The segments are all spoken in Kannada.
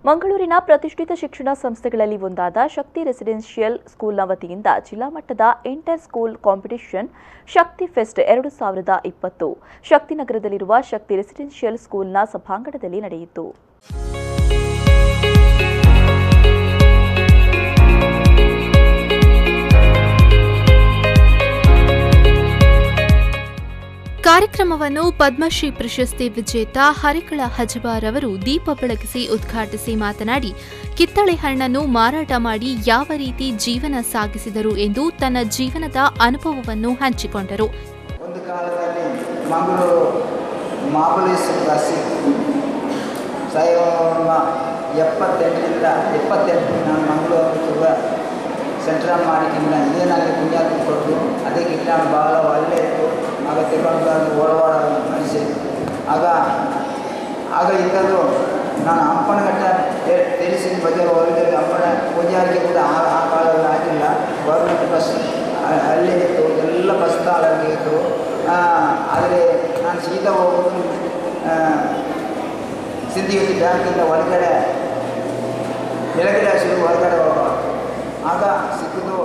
ಮಂಗಳೂರಿನ ಪ್ರತಿಷ್ಠಿತ ಶಿಕ್ಷಣ ಸಂಸ್ಥೆಗಳಲ್ಲಿ ಒಂದಾದ ಶಕ್ತಿ ರೆಸಿಡೆನ್ಷಿಯಲ್ ಸ್ಕೂಲ್ನ ವತಿಯಿಂದ ಜಿಲ್ಲಾ ಮಟ್ಟದ ಇಂಟರ್ ಸ್ಕೂಲ್ ಕಾಂಪಿಟಿಷನ್ ಶಕ್ತಿ ಫೆಸ್ಟ್ 2020 ಶಕ್ತಿನಗರದಲ್ಲಿರುವ ಶಕ್ತಿ ರೆಸಿಡೆನ್ಷಿಯಲ್ ಸ್ಕೂಲ್ನ ಸಭಾಂಗಣದಲ್ಲಿ ನಡೆಯಿತು. ಕಾರ್ಯಕ್ರಮವನ್ನು ಪದ್ಮಶ್ರೀ ಪ್ರಶಸ್ತಿ ವಿಜೇತ ಹರಿಕಳ ಹಜಬಾರ್ ಅವರು ದೀಪ ಬೆಳಗಿಸಿ ಉದ್ಘಾಟಿಸಿ ಮಾತನಾಡಿ, ಕಿತ್ತಳೆ ಹಣ್ಣನ್ನು ಮಾರಾಟ ಮಾಡಿ ಯಾವ ರೀತಿ ಜೀವನ ಸಾಗಿಸಿದರು ಎಂದು ತನ್ನ ಜೀವನದ ಅನುಭವವನ್ನು ಹಂಚಿಕೊಂಡರು. ಒಂದು ಕಾಲದಲ್ಲಿ ಮಂಗಳೂರು ಮಾಬುಲಿಸ್ ಕ್ಲಾಸಿಕ್ 78 ನಾನು ಮಂಗಳೂರು ಸೆಂಟ್ರಲ್ ಮಾಡಿಕಿನ್ನ ಏನಾಗಲಿ ಪುಣ್ಯಾತ್ಮ ಕೊಟ್ಟು ಅದಕ್ಕೆ ನಾನು ಭಾಳ ಒಳ್ಳೆ ಇತ್ತು. ಆಗ ತೆಗೊಂಡು ಓಡವಾಡ ಮನುಷ್ಯ ಆಗ ಇದ್ದದ್ದು ನಾನು ಹಂಪನಘಟ್ಟ ತಿಳಿಸಿದ ಬಗ್ಗೆ ಹೊರಗೆ ಹಂಪನ ಪೂಜಾರಿಗೆ ಕೂಡ ಆ ಕಾಲದಲ್ಲಿ ಆಗಿಲ್ಲ. ಗೌರ್ಮೆಂಟ್ ಬಸ್ ಅಲ್ಲೇ ಇತ್ತು, ಎಲ್ಲ ಬಸ್ ತಾಳಲ್ಲಿ ಇತ್ತು. ಆದರೆ ನಾನು ಸೀದಾ ಹೋಗೋದು ಸಿಂಧಿಯುತಿ ಬ್ಯಾಂಕಿಂದ ಹೊರಗಡೆ ಬೆಳಗ್ಗೆ ಹೊರಗಡೆ ಹೋಗೋ ಆಗ ಸಿಕ್ಕಿದ್ದು.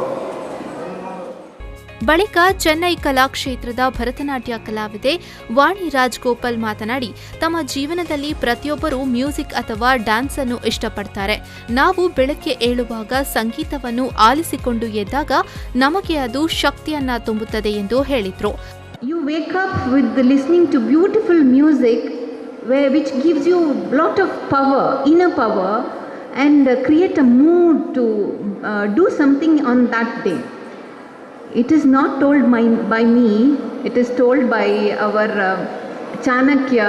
ಬಳಿಕ ಚೆನ್ನೈ ಕಲಾಕ್ಷೇತ್ರದ ಭರತನಾಟ್ಯ ಕಲಾವಿದೆ ವಾಣಿ ರಾಜ್ಗೋಪಾಲ್ ಮಾತನಾಡಿ, ತಮ್ಮ ಜೀವನದಲ್ಲಿ ಪ್ರತಿಯೊಬ್ಬರೂ ಮ್ಯೂಸಿಕ್ ಅಥವಾ ಡ್ಯಾನ್ಸ್ ಅನ್ನು ಇಷ್ಟಪಡ್ತಾರೆ. ನಾವು ಬೆಳಗ್ಗೆ ಏಳುವಾಗ ಸಂಗೀತವನ್ನು ಆಲಿಸಿಕೊಂಡು ಎದ್ದಾಗ ನಮಗೆ ಅದು ಶಕ್ತಿಯನ್ನ ತುಂಬುತ್ತದೆ ಎಂದು ಹೇಳಿದ್ರು. You wake up with listening to beautiful music which gives you lot of power, inner power, and create a mood to do something on that day. It is not told by me, it is told by our Chanakya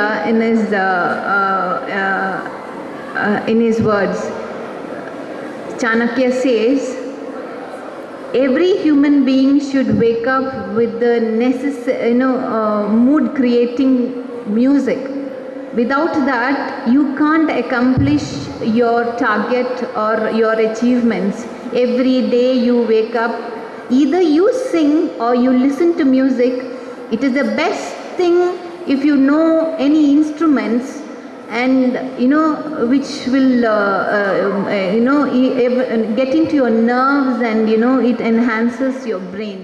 in his words. Chanakya says, every human being should wake up with the necessary, mood creating music. Without that, you can't accomplish your target or your achievements. Every day you wake up, either you sing or you listen to music. It is the best thing if you know any instruments, and which will get into your nerves, and it enhances your brain.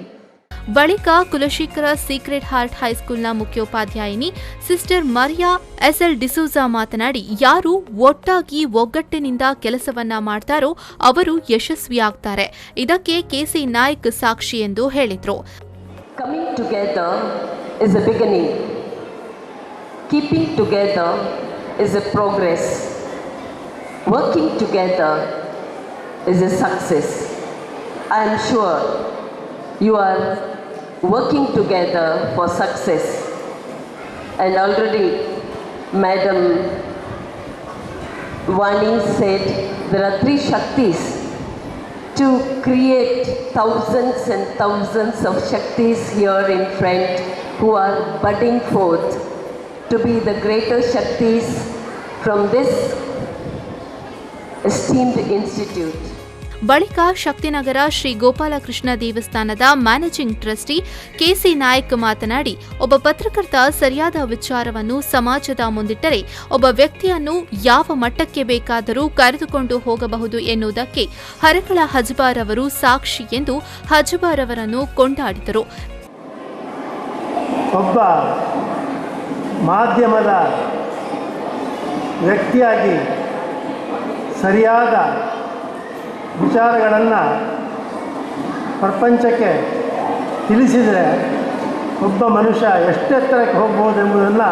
ಬಳಿಕ ಕುಲಶೇಖರ ಸೀಕ್ರೆಟ್ ಹಾರ್ಟ್ ಹೈಸ್ಕೂಲ್ನ ಮುಖ್ಯೋಪಾಧ್ಯಾಯಿನಿ ಸಿಸ್ಟರ್ ಮರಿಯಾ ಎಸ್ಎಲ್ ಡಿಸೂಜಾ ಮಾತನಾಡಿ, ಯಾರು ಒಟ್ಟಾಗಿ ಒಗ್ಗಟ್ಟಿನಿಂದ ಕೆಲಸವನ್ನ ಮಾಡ್ತಾರೋ ಅವರು ಯಶಸ್ವಿಯಾಗ್ತಾರೆ. ಇದಕ್ಕೆ ಕೆಸಿ ನಾಯ್ಕ್ ಸಾಕ್ಷಿ ಎಂದು ಹೇಳಿದ್ರು. Coming together is a beginning, keeping together is a progress, working together is a success. I am sure you are working together for success, and already Madam Vani said there are 3 Shaktis to create thousands and thousands of Shaktis here in front who are budding forth to be the greater Shaktis from this esteemed institute. ಬಳಿಕ ಶಕ್ತಿನಗರ ಶ್ರೀ ಗೋಪಾಲಕೃಷ್ಣ ದೇವಸ್ಥಾನದ ಮ್ಯಾನೇಜಿಂಗ್ ಟ್ರಸ್ಟಿ ಕೆಸಿ ನಾಯ್ಕ್ ಮಾತನಾಡಿ, ಒಬ್ಬ ಪತ್ರಕರ್ತ ಸರಿಯಾದ ವಿಚಾರವನ್ನು ಸಮಾಜದ ಮುಂದಿಟ್ಟರೆ ಒಬ್ಬ ವ್ಯಕ್ತಿಯನ್ನು ಯಾವ ಮಟ್ಟಕ್ಕೆ ಬೇಕಾದರೂ ಕರೆದುಕೊಂಡು ಹೋಗಬಹುದು ಎನ್ನುವುದಕ್ಕೆ ಹರಿಕಳ ಹಜಬಾರ್ ಅವರು ಸಾಕ್ಷಿ ಎಂದು ಹಜಬಾರ್ ಅವರನ್ನು ಕೊಂಡಾಡಿದರು. ಒಬ್ಬ ಮಾಧ್ಯಮದ ವ್ಯಕ್ತಿಯಾಗಿ ಸರಿಯಾದ ವಿಚಾರಗಳನ್ನು ಪ್ರಪಂಚಕ್ಕೆ ತಿಳಿಸಿದರೆ ಒಬ್ಬ ಮನುಷ್ಯ ಎಷ್ಟೆತ್ತರಕ್ಕೆ ಹೋಗ್ಬೋದೆಂಬುದನ್ನು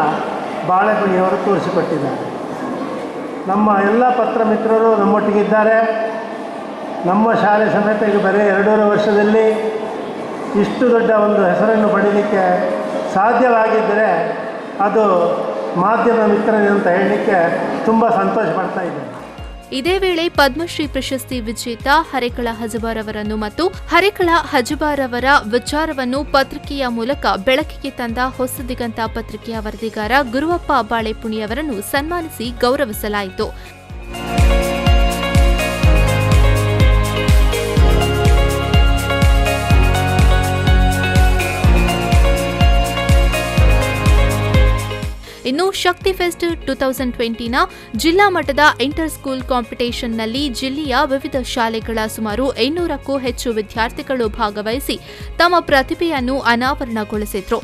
ಬಾಳೆಗುಣಿಯವರು ತೋರಿಸಿಕೊಟ್ಟಿದ್ದಾರೆ. ನಮ್ಮ ಎಲ್ಲ ಪತ್ರ ಮಿತ್ರರು ನಮ್ಮೊಟ್ಟಿಗಿದ್ದಾರೆ. ನಮ್ಮ ಶಾಲೆ ಸಮೇತ ಈಗ ಬರೀ 2.5 ವರ್ಷದಲ್ಲಿ ಇಷ್ಟು ದೊಡ್ಡ ಒಂದು ಹೆಸರನ್ನು ಪಡೀಲಿಕ್ಕೆ ಸಾಧ್ಯವಾಗಿದ್ದರೆ ಅದು ಮಾಧ್ಯಮ ಮಿತ್ರರೇ ಅಂತ ಹೇಳಲಿಕ್ಕೆ ತುಂಬ ಸಂತೋಷ ಪಡ್ತಾ ಇದ್ದೇನೆ. ಇದೇ ವೇಳೆ ಪದ್ಮಶ್ರೀ ಪ್ರಶಸ್ತಿ ವಿಜೇತ ಹರಿಕಳ ಹಜಬಾರ್ ಅವರನ್ನು ಮತ್ತು ಹರಿಕಳ ಹಜಬಾರ್ ಅವರ ವಿಚಾರವನ್ನು ಪತ್ರಿಕೆಯ ಮೂಲಕ ಬೆಳಕಿಗೆ ತಂದ ಹೊಸ ದಿಗಂತ ಪತ್ರಿಕೆಯ ವರದಿಗಾರ ಗುರುವಪ್ಪ ಬಾಳೆಪುಣಿ ಅವರನ್ನು ಸನ್ಮಾನಿಸಿ ಗೌರವಿಸಲಾಯಿತು. ಇನ್ನು ಶಕ್ತಿ ಫೆಸ್ಟ್ 2020ನ ಜಿಲ್ಲಾ ಮಟ್ಟದ ಇಂಟರ್ ಸ್ಕೂಲ್ ಕಾಂಪಿಟೇಷನ್ನಲ್ಲಿ ಜಿಲ್ಲೆಯ ವಿವಿಧ ಶಾಲೆಗಳ ಸುಮಾರು 800ಕ್ಕೂ ಹೆಚ್ಚು ವಿದ್ಯಾರ್ಥಿಗಳು ಭಾಗವಹಿಸಿ ತಮ್ಮ ಪ್ರತಿಭೆಯನ್ನು ಅನಾವರಣಗೊಳಿಸಿದ್ರು.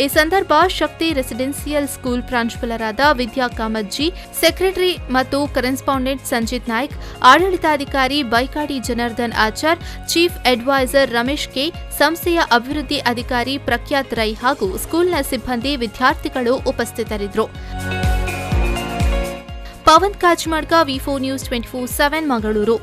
ಈ ಸಂದರ್ಭ ಶಕ್ತಿ ರೆಸಿಡೆನ್ಸಿಯಲ್ ಸ್ಕೂಲ್ ಪ್ರಾಂಶುಪಾಲರಾದ ವಿದ್ಯಾ ಕಾಮಜ್ಜಿ, ಸೆಕ್ರೆಟರಿ ಮತ್ತು ಕರೆಸ್ಪಾಂಡೆಂಟ್ ಸಂಜಿತ್ ನಾಯ್ಕ್, ಆಡಳಿತಾಧಿಕಾರಿ Baikadi Janardhan Achar, chief adviser Ramesh K, ಸಂಸ್ಥೆಯ ಅಭಿವೃದ್ಧಿ ಅಧಿಕಾರಿ ಪ್ರಖ್ಯಾತ್ ರೈ ಹಾಗೂ ಸ್ಕೂಲ್ನ ಸಿಬ್ಬಂದಿ ವಿದ್ಯಾರ್ಥಿಗಳು ಉಪಸ್ಥಿತರಿದ್ದರು. Pavan ಕಾಜ್ಮಾಡ್ಕ, V4 News 24/7 Mangaluru.